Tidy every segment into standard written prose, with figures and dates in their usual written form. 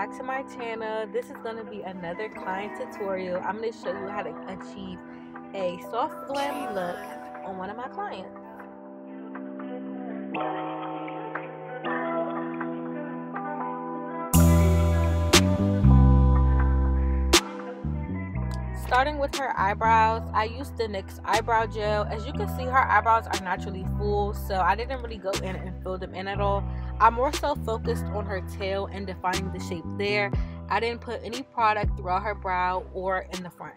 back to my channel. This is going to be another client tutorial. I'm going to show you how to achieve a soft glam look on one of my clients. Starting with her eyebrows, I used the NYX Eyebrow Gel. As you can see, her eyebrows are naturally full, so I didn't really go in and fill them in at all. I'm more so focused on her tail and defining the shape there. I didn't put any product throughout her brow or in the front.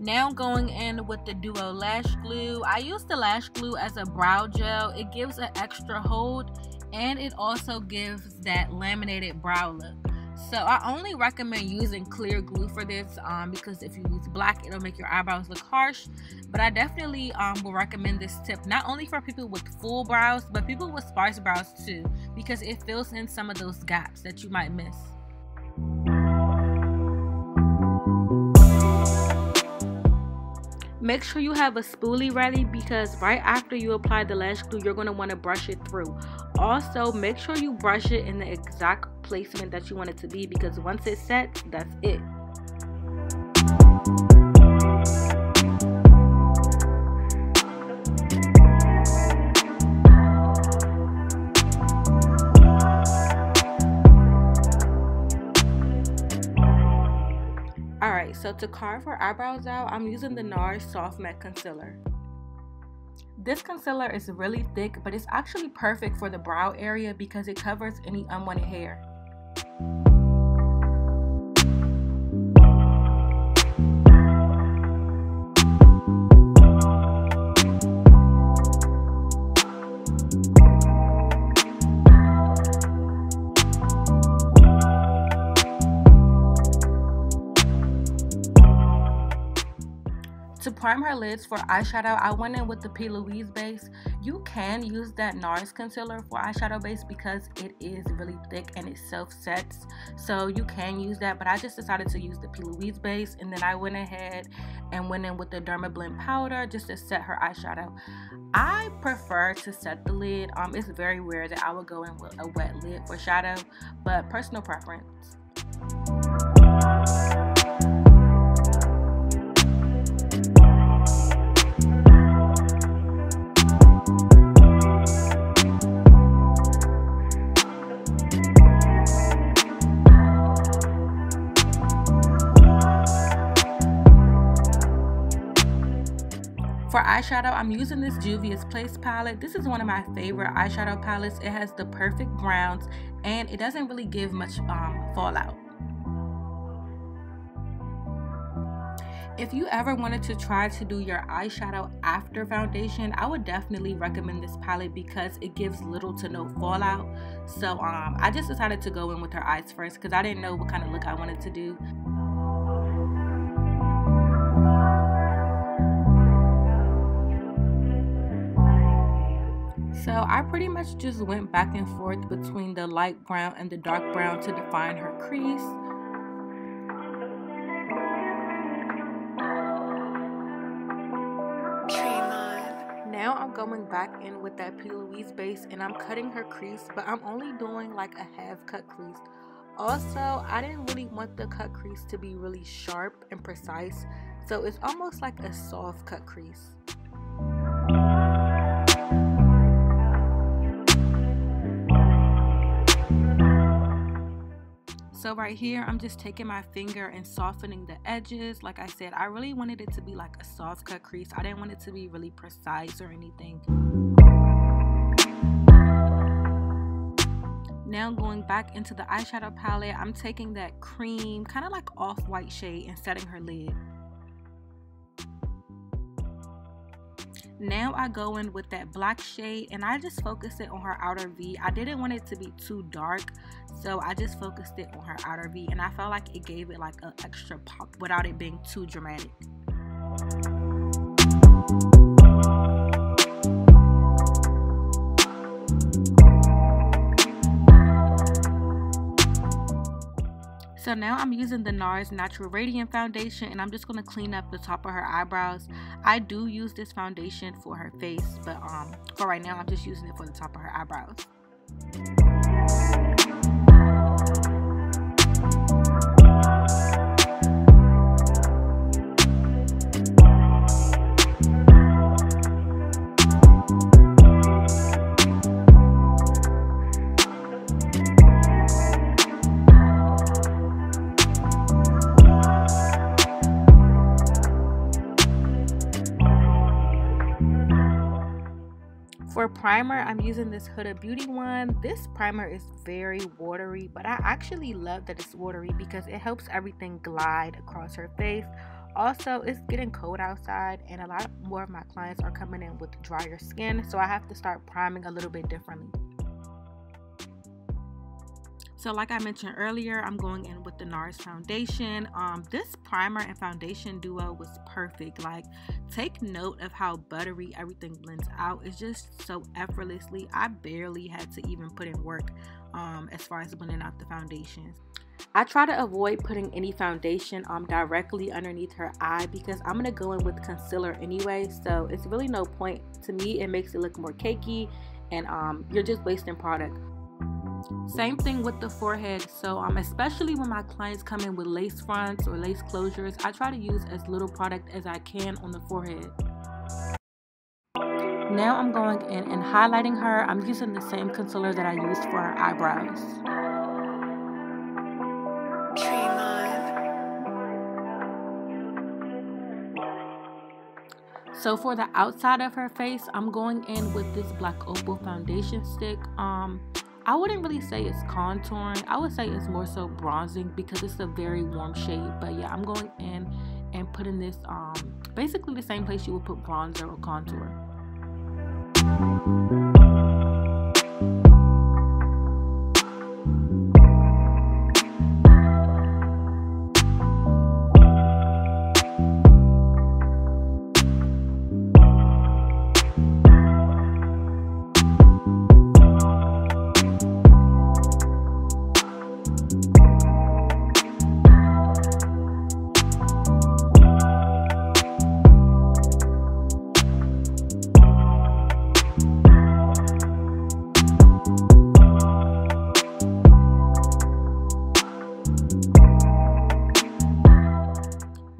Now going in with the Duo Lash Glue. I use the lash glue as a brow gel. It gives an extra hold and it also gives that laminated brow look. So I only recommend using clear glue for this because if you use black, it'll make your eyebrows look harsh. But I definitely will recommend this tip not only for people with full brows, but people with sparse brows too, because it fills in some of those gaps that you might miss. Make sure you have a spoolie ready because right after you apply the lash glue, you're going to want to brush it through. Also, make sure you brush it in the exact placement that you want it to be because once it sets, that's it. Alright, so to carve her eyebrows out, I'm using the NARS Soft Matte Concealer. This concealer is really thick, but it's actually perfect for the brow area because it covers any unwanted hair. To prime her lids for eyeshadow, I went in with the P. Louise base. You can use that NARS concealer for eyeshadow base because it is really thick and it self-sets. So you can use that, but I just decided to use the P. Louise base, and then I went ahead and went in with the Dermablend powder just to set her eyeshadow. I prefer to set the lid. It's very rare that I would go in with a wet lid for shadow, but personal preference. For eyeshadow, I'm using this Juvias Place palette. This is one of my favorite eyeshadow palettes. It has the perfect browns and it doesn't really give much fallout. If you ever wanted to try to do your eyeshadow after foundation, I would definitely recommend this palette because it gives little to no fallout. So I just decided to go in with her eyes first because I didn't know what kind of look I wanted to do. So I pretty much just went back and forth between the light brown and the dark brown to define her crease. Now I'm going back in with that P. Louise base and I'm cutting her crease, but I'm only doing like a half cut crease. Also, I didn't really want the cut crease to be really sharp and precise, so it's almost like a soft cut crease. So right here, I'm just taking my finger and softening the edges. Like I said, I really wanted it to be like a soft cut crease. I didn't want it to be really precise or anything. Now going back into the eyeshadow palette, I'm taking that cream, kind of like off-white shade and setting her lid. Now I go in with that black shade and I just focus it on her outer V. I didn't want it to be too dark, so I just focused it on her outer V and I felt like it gave it like an extra pop without it being too dramatic. So now I'm using the NARS Natural Radiant Foundation, and I'm just going to clean up the top of her eyebrows. I do use this foundation for her face, but for right now I'm just using it for the top of her eyebrows. For primer, I'm using this Huda Beauty one. This primer is very watery, but I actually love that it's watery because it helps everything glide across her face. Also, it's getting cold outside and a lot more of my clients are coming in with drier skin, so I have to start priming a little bit differently. So like I mentioned earlier, I'm going in with the NARS foundation. This primer and foundation duo was perfect. Like, take note of how buttery everything blends out. It's just so effortlessly. I barely had to even put in work as far as blending out the foundations. I try to avoid putting any foundation directly underneath her eye because I'm going to go in with concealer anyway. So it's really no point. To me, it makes it look more cakey and you're just wasting product. Same thing with the forehead. So especially when my clients come in with lace fronts or lace closures, I try to use as little product as I can on the forehead. Now I'm going in and highlighting her. I'm using the same concealer that I used for her eyebrows. So for the outside of her face, I'm going in with this Black Opal foundation stick. I wouldn't really say it's contouring. I would say it's more so bronzing because it's a very warm shade. But yeah, I'm going in and putting this basically the same place you would put bronzer or contour.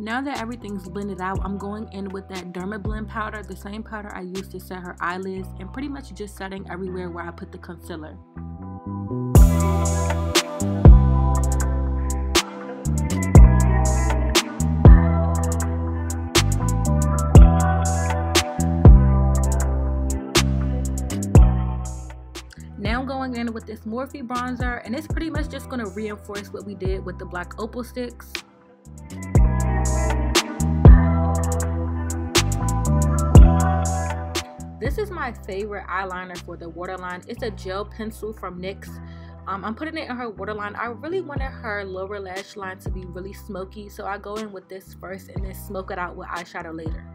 Now that everything's blended out, I'm going in with that Dermablend powder, the same powder I used to set her eyelids, and pretty much just setting everywhere where I put the concealer. Now I'm going in with this Morphe bronzer, and it's pretty much just going to reinforce what we did with the Black Opal sticks. This is my favorite eyeliner for the waterline. It's a gel pencil from NYX. I'm putting it in her waterline. I really wanted her lower lash line to be really smoky, so I go in with this first and then smoke it out with eyeshadow later.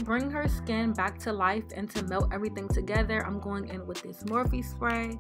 Bring her skin back to life and to melt everything together, I'm going in with this Morphe spray.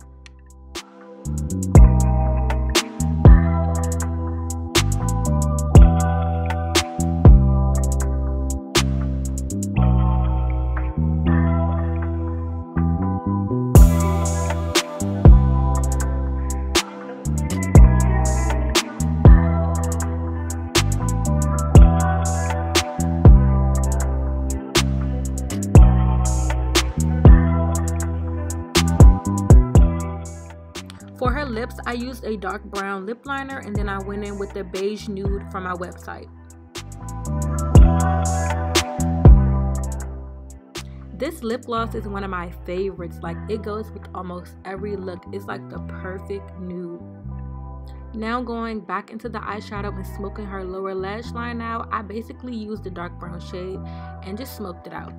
For her lips, I used a dark brown lip liner, and then I went in with the beige nude from my website. This lip gloss is one of my favorites. Like, it goes with almost every look. It's like the perfect nude. Now going back into the eyeshadow and smoking her lower lash line out, I basically used the dark brown shade and just smoked it out.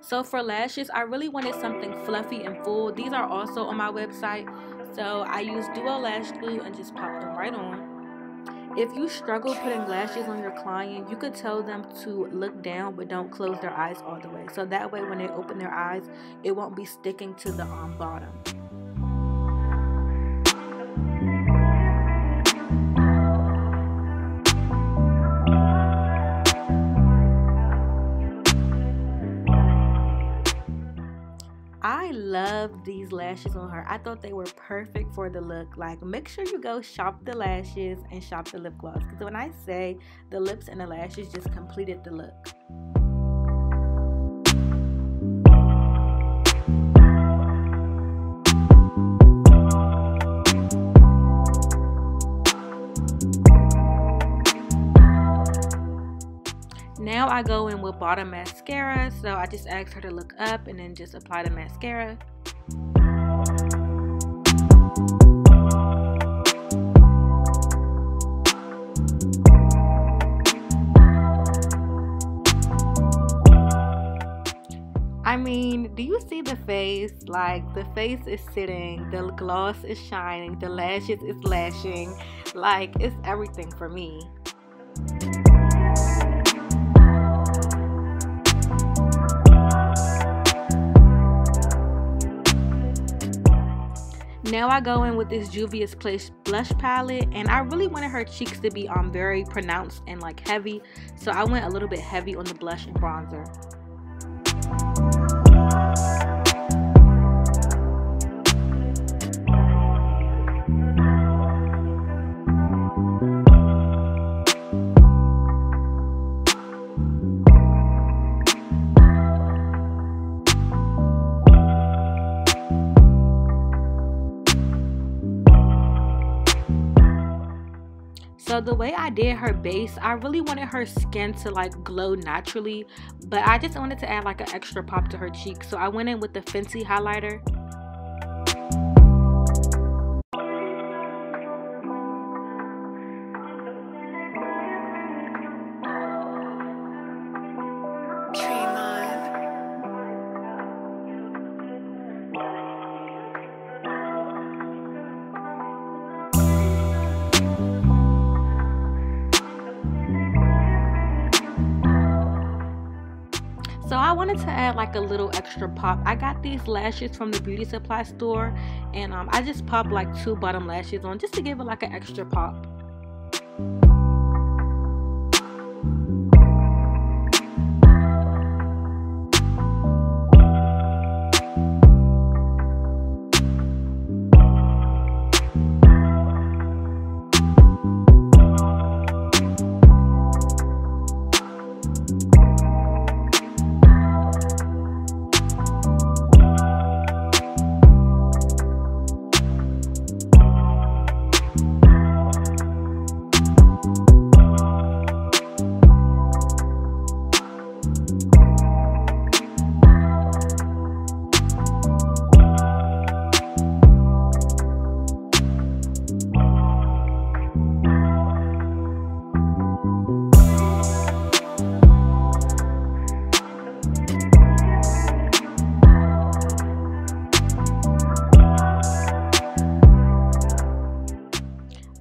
So for lashes, I really wanted something fluffy and full. These are also on my website. So I used Duo Lash Glue and just popped them right on. If you struggle putting lashes on your client, you could tell them to look down but don't close their eyes all the way. So that way when they open their eyes, it won't be sticking to the bottom. I love these lashes on her. I thought they were perfect for the look. Like, make sure you go shop the lashes and shop the lip gloss, because when I say the lips and the lashes just completed the look. Now I go in with bottom mascara, so I just asked her to look up and then just apply the mascara. I mean, do you see the face? Like, the face is sitting, the gloss is shining, the lashes is lashing. Like, it's everything for me. Now I go in with this Juvias blush palette, and I really wanted her cheeks to be very pronounced and like heavy, so I went a little bit heavy on the blush and bronzer. So the way I did her base, I really wanted her skin to like glow naturally, but I just wanted to add like an extra pop to her cheeks. So I went in with the Fenty highlighter. So I wanted to add like a little extra pop. I got these lashes from the beauty supply store, and I just popped like 2 bottom lashes on just to give it like an extra pop.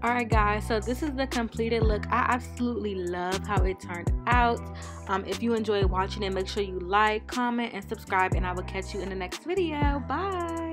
Alright guys, so this is the completed look. I absolutely love how it turned out. If you enjoyed watching it, make sure you like, comment, and subscribe, and I will catch you in the next video. Bye!